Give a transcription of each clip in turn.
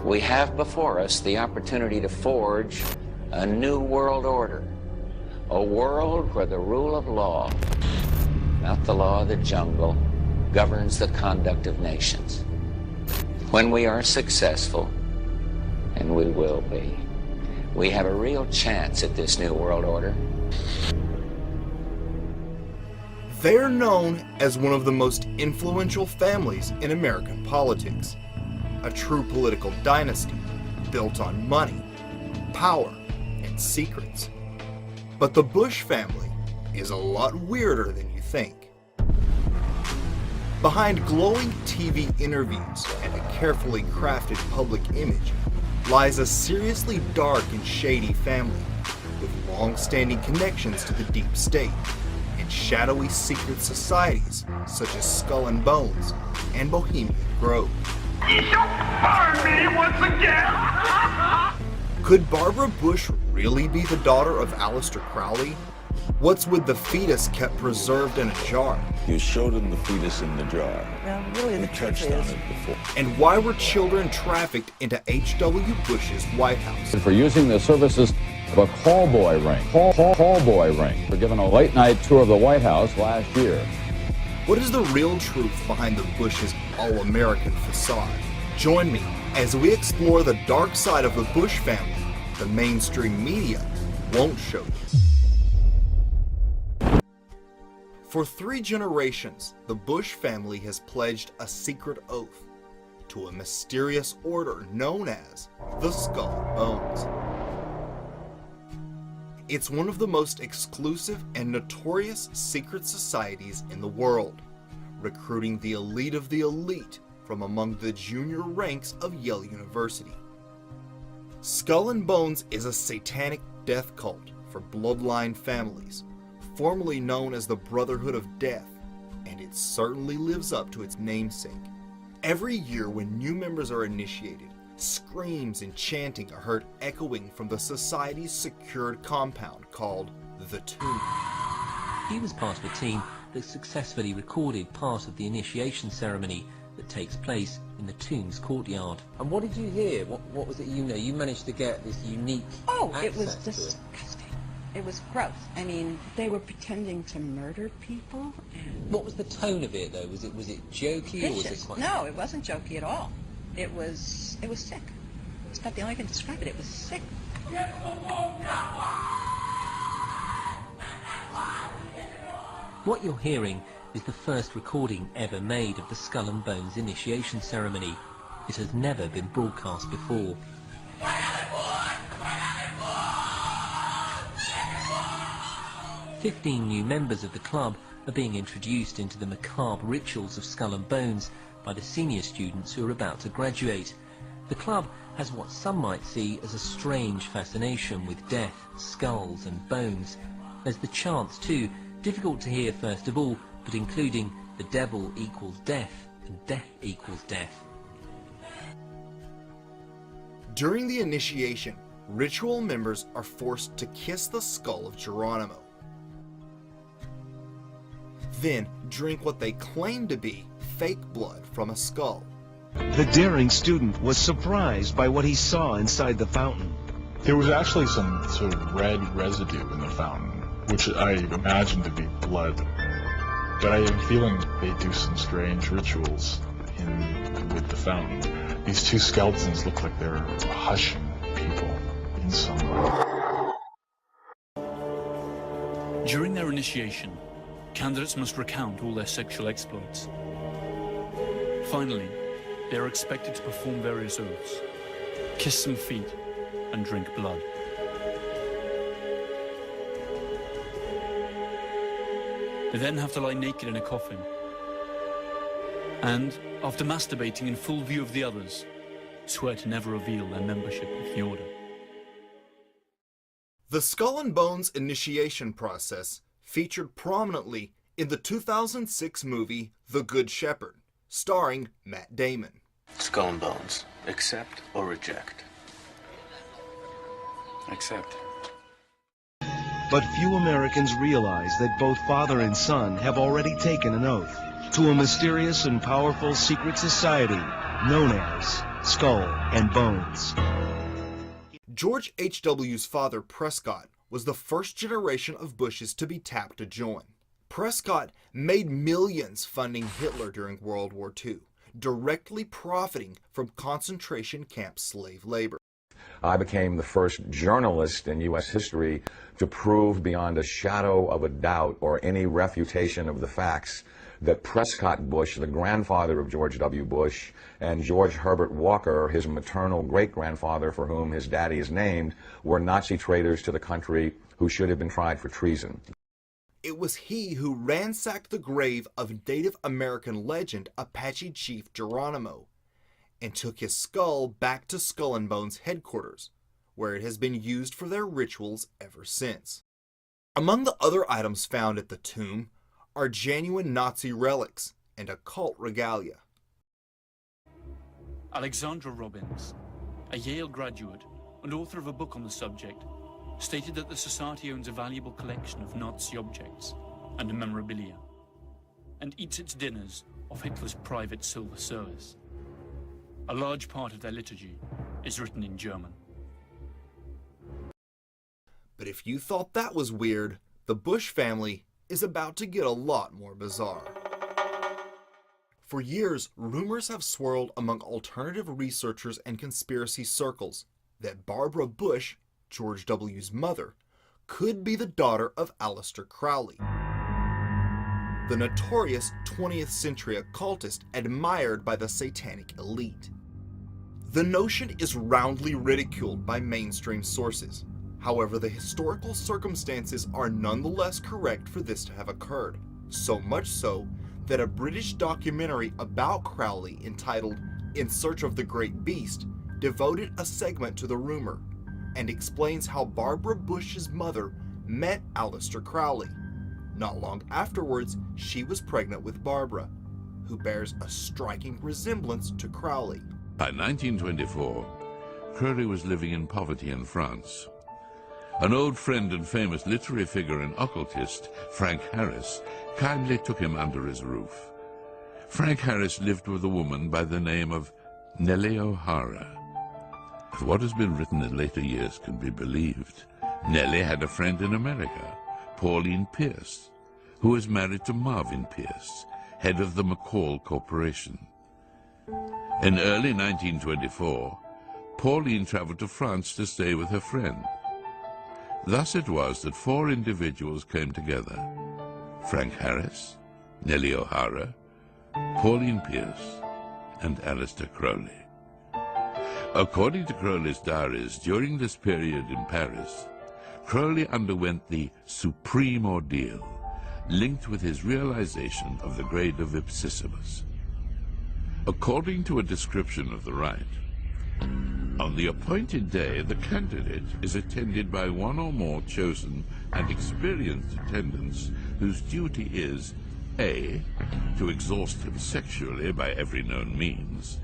We have before us the opportunity to forge a new world order, a world where the rule of law, not the law of the jungle, governs the conduct of nations. When we are successful, and we will be, we have a real chance at this new world order. They're known as one of the most influential families in American politics, a true political dynasty built on money, power, and secrets. But the Bush family is a lot weirder than you think. Behind glowing TV interviews and a carefully crafted public image lies a seriously dark and shady family with long-standing connections to the deep state and shadowy secret societies such as Skull and Bones and Bohemian Grove. You fired me once again! Could Barbara Bush really be the daughter of Aleister Crowley? What's with the fetus kept preserved in a jar? You showed him the fetus in the jar. Well, really, the truth touched on is, it before. And why were children trafficked into H.W. Bush's White House? For using the services of a callboy ring. Callboy ring. For giving a late-night tour of the White House last year. What is the real truth behind the Bush's all-American facade? Join me as we explore the dark side of the Bush family the mainstream media won't show you. For 3 generations, the Bush family has pledged a secret oath to a mysterious order known as the Skull and Bones. It's one of the most exclusive and notorious secret societies in the world, recruiting the elite of the elite from among the junior ranks of Yale University. Skull and Bones is a satanic death cult for bloodline families, formerly known as the Brotherhood of Death, and it certainly lives up to its namesake. Every year when new members are initiated, screams and chanting are heard echoing from the society's secured compound called the Tomb. He was part of a team that successfully recorded part of the initiation ceremony that takes place in the tomb's courtyard. And what did you hear? What was it you know? You managed to get this unique it was access to it. disgusting. It was gross. I mean, they were pretending to murder people. What was the tone of it, though? Was it jokey or was it Vicious. quite... No, it wasn't jokey at all. It was sick. It's not the only way I can describe it. It was sick. What you're hearing is the first recording ever made of the Skull and Bones initiation ceremony. It has never been broadcast before. 15 new members of the club are being introduced into the macabre rituals of Skull and Bones by the senior students who are about to graduate. The club has what some might see as a strange fascination with death, skulls and bones. There's the chants too, difficult to hear first of all, but including the devil equals death and death equals death. During the initiation, ritual members are forced to kiss the skull of Geronimo. Then drink what they claim to be fake blood from a skull. The daring student was surprised by what he saw inside the fountain. There was actually some sort of red residue in the fountain, which I imagine to be blood. But I am feeling they do some strange rituals with the fountain. These 2 skeletons look like they're hushing people in some way. During their initiation, candidates must recount all their sexual exploits. Finally, they are expected to perform various oaths, kiss some feet, and drink blood. They then have to lie naked in a coffin, and, after masturbating in full view of the others, swear to never reveal their membership of the order. The Skull and Bones initiation process featured prominently in the 2006 movie The Good Shepherd, starring Matt Damon. Skull and Bones. Accept or reject? Accept. But few Americans realize that both father and son have already taken an oath to a mysterious and powerful secret society known as Skull and Bones. George H.W.'s father, Prescott, was the first generation of Bushes to be tapped to join. Prescott made millions funding Hitler during World War II, directly profiting from concentration camp slave labor. I became the first journalist in U.S. history to prove beyond a shadow of a doubt or any refutation of the facts that Prescott Bush, the grandfather of George W. Bush, and George Herbert Walker, his maternal great-grandfather for whom his daddy is named, were Nazi traitors to the country who should have been tried for treason. It was he who ransacked the grave of Native American legend Apache Chief Geronimo and took his skull back to Skull and Bones headquarters, where it has been used for their rituals ever since. Among the other items found at the tomb are genuine Nazi relics and occult regalia. Alexandra Robbins, a Yale graduate and author of a book on the subject, stated that the Society owns a valuable collection of Nazi objects and memorabilia, and eats its dinners off Hitler's private silver service. A large part of their liturgy is written in German. But if you thought that was weird, the Bush family is about to get a lot more bizarre. For years, rumors have swirled among alternative researchers and conspiracy circles that Barbara Bush, George W.'s mother, could be the daughter of Aleister Crowley, the notorious 20th century occultist admired by the satanic elite. The notion is roundly ridiculed by mainstream sources. However, the historical circumstances are nonetheless correct for this to have occurred, so much so that a British documentary about Crowley entitled In Search of the Great Beast devoted a segment to the rumor and explains how Barbara Bush's mother met Aleister Crowley. Not long afterwards, she was pregnant with Barbara, who bears a striking resemblance to Crowley. By 1924, Crowley was living in poverty in France. An old friend and famous literary figure and occultist, Frank Harris, kindly took him under his roof. Frank Harris lived with a woman by the name of Nellie O'Hara. If what has been written in later years can be believed, Nellie had a friend in America, Pauline Pierce, who was married to Marvin Pierce, head of the McCall Corporation. In early 1924, Pauline traveled to France to stay with her friend. Thus it was that four individuals came together: Frank Harris, Nellie O'Hara, Pauline Pierce, and Aleister Crowley. According to Crowley's diaries, during this period in Paris, Crowley underwent the supreme ordeal, linked with his realization of the grade of ipsissimus. According to a description of the rite, on the appointed day, the candidate is attended by one or more chosen and experienced attendants whose duty is A, to exhaust him sexually by every known means,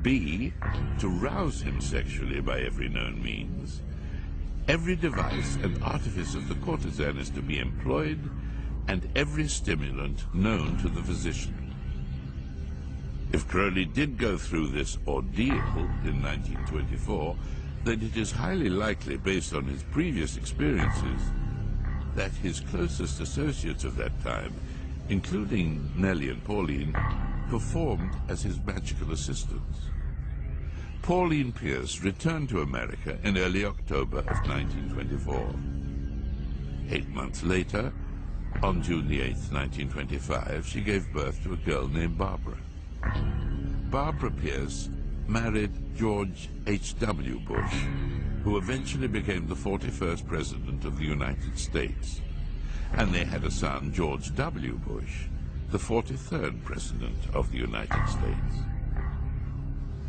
B, to rouse him sexually by every known means. Every device and artifice of the courtesan is to be employed, and every stimulant known to the physician. If Crowley did go through this ordeal in 1924, then it is highly likely, based on his previous experiences, that his closest associates of that time, including Nellie and Pauline, performed as his magical assistants. Pauline Pierce returned to America in early October of 1924. 8 months later, on June the 8th, 1925, she gave birth to a girl named Barbara. Barbara Pierce married George H.W. Bush, who eventually became the 41st President of the United States, and they had a son, George W. Bush, the 43rd President of the United States.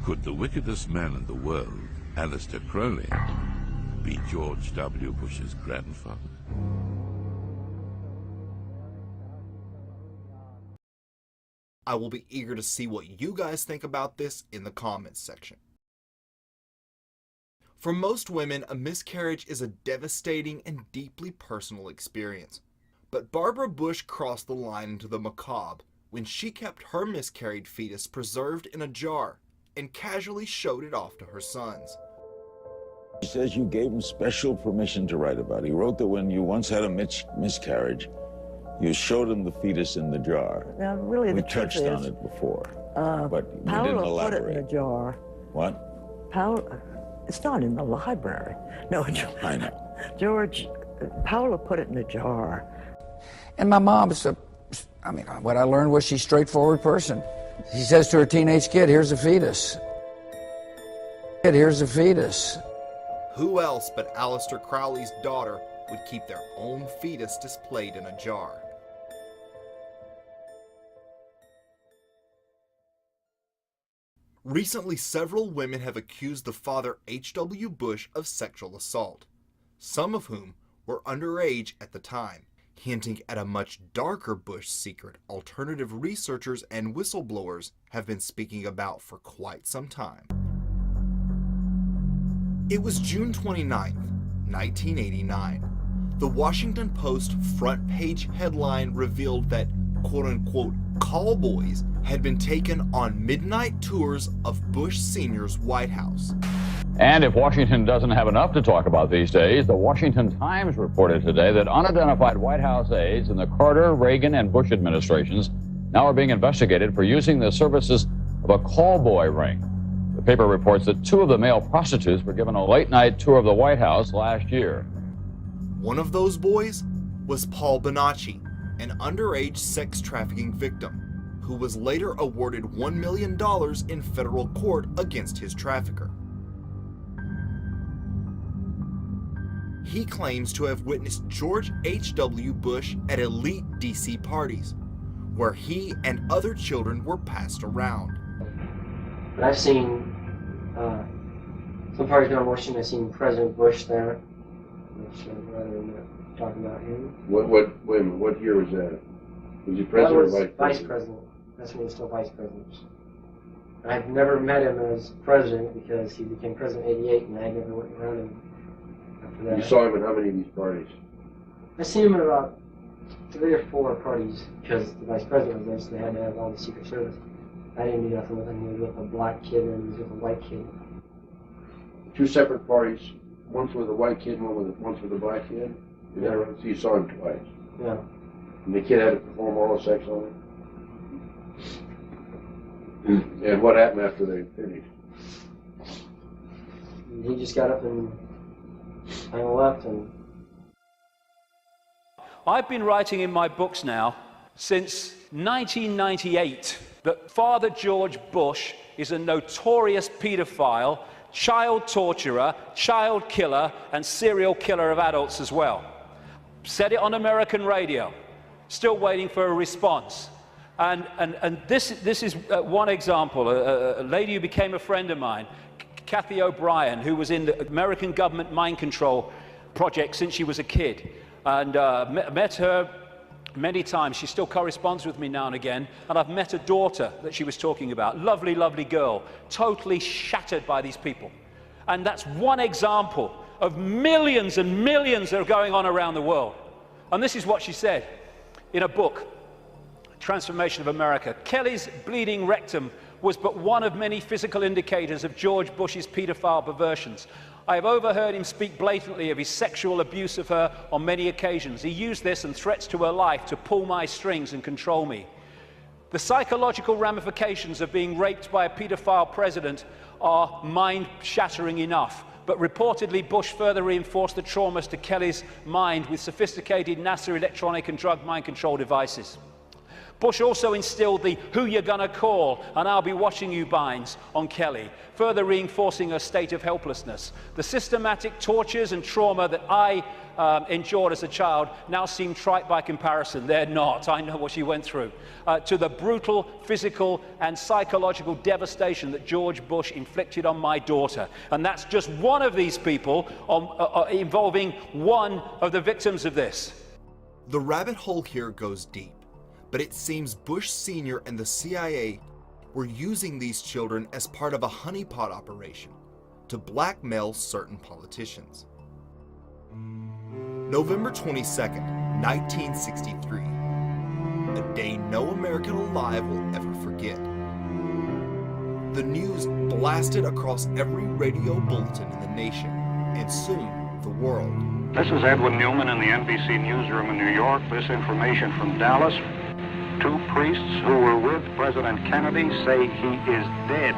Could the wickedest man in the world, Aleister Crowley, be George W. Bush's grandfather? I will be eager to see what you guys think about this in the comments section. For most women, a miscarriage is a devastating and deeply personal experience. But Barbara Bush crossed the line into the macabre when she kept her miscarried fetus preserved in a jar and casually showed it off to her sons. He says you gave him special permission to write about it. He wrote that when you once had a miscarriage, you showed him the fetus in the jar. Now, really, we the truth touched on is, it before, but we didn't Paolo elaborate. put it in a jar. What? Paolo, it's not in the library. No, I know. George, Paolo put it in a jar. And my mom's what I learned was she's a straightforward person. She says to her teenage kid, here's a fetus. Kid, here's a fetus. Who else but Aleister Crowley's daughter would keep their own fetus displayed in a jar? Recently, several women have accused the father H.W. Bush of sexual assault, some of whom were underage at the time, hinting at a much darker Bush secret alternative researchers and whistleblowers have been speaking about for quite some time. It was June 29th, 1989. The Washington Post front page headline revealed that quote-unquote callboys had been taken on midnight tours of Bush Sr.'s White House. And if Washington doesn't have enough to talk about these days, the Washington Times reported today that unidentified White House aides in the Carter, Reagan, and Bush administrations now are being investigated for using the services of a callboy ring. The paper reports that 2 of the male prostitutes were given a late-night tour of the White House last year. One of those boys was Paul Bonacci, an underage sex trafficking victim, who was later awarded $1 million in federal court against his trafficker. He claims to have witnessed George H.W. Bush at elite D.C. parties, where he and other children were passed around. But I've seen some parties down in Washington. I've seen President Bush there, which I'd rather not talk about him. What year was that? Was he president or vice president? Vice president. That's when he was still vice president. I've never met him as president because he became president in '88, and I never went around him after that. You saw him at how many of these parties? I seen him at about 3 or 4 parties because the vice president was there, so they had to have all the Secret Service. I didn't do nothing with him. He was with a black kid and he was with a white kid. 2 separate parties, once with a white kid and once with a black kid? Yeah. So you saw him twice? Yeah. And the kid had to perform all the sex on him? And what happened after they finished? He just got up and kind of left. And I've been writing in my books now since 1998 that Father George Bush is a notorious pedophile, child torturer, child killer, and serial killer of adults as well. Said it on American radio. Still waiting for a response. And this is one example. A lady who became a friend of mine, Kathy O'Brien, who was in the American government mind control project since she was a kid, and met her many times. She still corresponds with me now and again, and I've met a daughter that she was talking about. Lovely, lovely girl, totally shattered by these people. And that's one example of millions and millions that are going on around the world. And this is what she said in a book, Transformation of America. Kelly's bleeding rectum was but one of many physical indicators of George Bush's pedophile perversions. I have overheard him speak blatantly of his sexual abuse of her on many occasions. He used this and threats to her life to pull my strings and control me. The psychological ramifications of being raped by a pedophile president are mind-shattering enough. But reportedly, Bush further reinforced the traumas to Kelly's mind with sophisticated NASA electronic and drug mind control devices. Bush also instilled the "who you're gonna call and I'll be watching you" binds on Kelly, further reinforcing her state of helplessness. The systematic tortures and trauma that I endured as a child now seem trite by comparison. They're not. I know what she went through. To the brutal physical and psychological devastation that George Bush inflicted on my daughter. And that's just one of these people involving one of the victims of this. The rabbit hole here goes deep. But it seems Bush Sr. and the CIA were using these children as part of a honeypot operation to blackmail certain politicians. November 22nd, 1963, a day no American alive will ever forget. The news blasted across every radio bulletin in the nation, and soon the world. This is Edwin Newman in the NBC newsroom in New York. This information from Dallas. 2 priests who were with President Kennedy say he is dead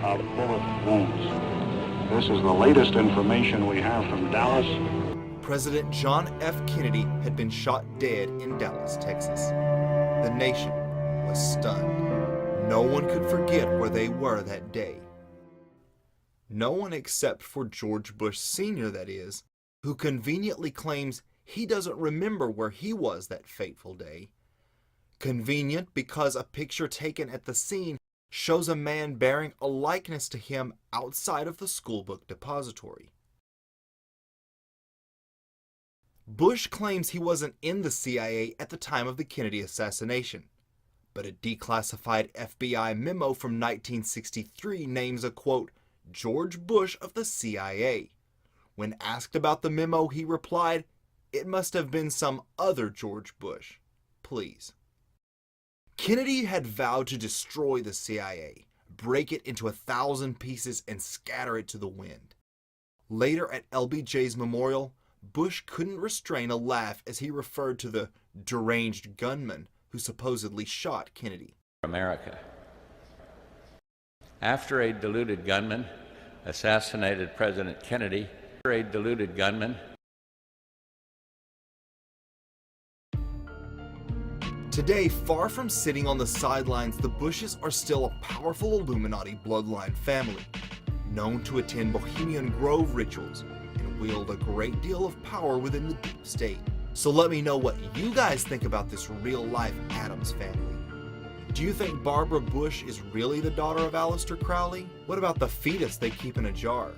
of bullet wounds. This is the latest information we have from Dallas. President John F. Kennedy had been shot dead in Dallas, Texas. The nation was stunned. No one could forget where they were that day. No one except for George Bush Sr., that is, who conveniently claims he doesn't remember where he was that fateful day. Convenient because a picture taken at the scene shows a man bearing a likeness to him outside of the schoolbook depository. Bush claims he wasn't in the CIA at the time of the Kennedy assassination, but a declassified FBI memo from 1963 names a, quote, George Bush of the CIA. When asked about the memo, he replied, "It must have been some other George Bush, please." Kennedy had vowed to destroy the CIA, break it into 1,000 pieces, and scatter it to the wind. Later at LBJ's memorial, Bush couldn't restrain a laugh as he referred to the deranged gunman who supposedly shot Kennedy. America. After a deluded gunman assassinated President Kennedy, Today, far from sitting on the sidelines, the Bushes are still a powerful Illuminati bloodline family, known to attend Bohemian Grove rituals and wield a great deal of power within the deep state. So let me know what you guys think about this real-life Addams family. Do you think Barbara Bush is really the daughter of Aleister Crowley? What about the fetus they keep in a jar?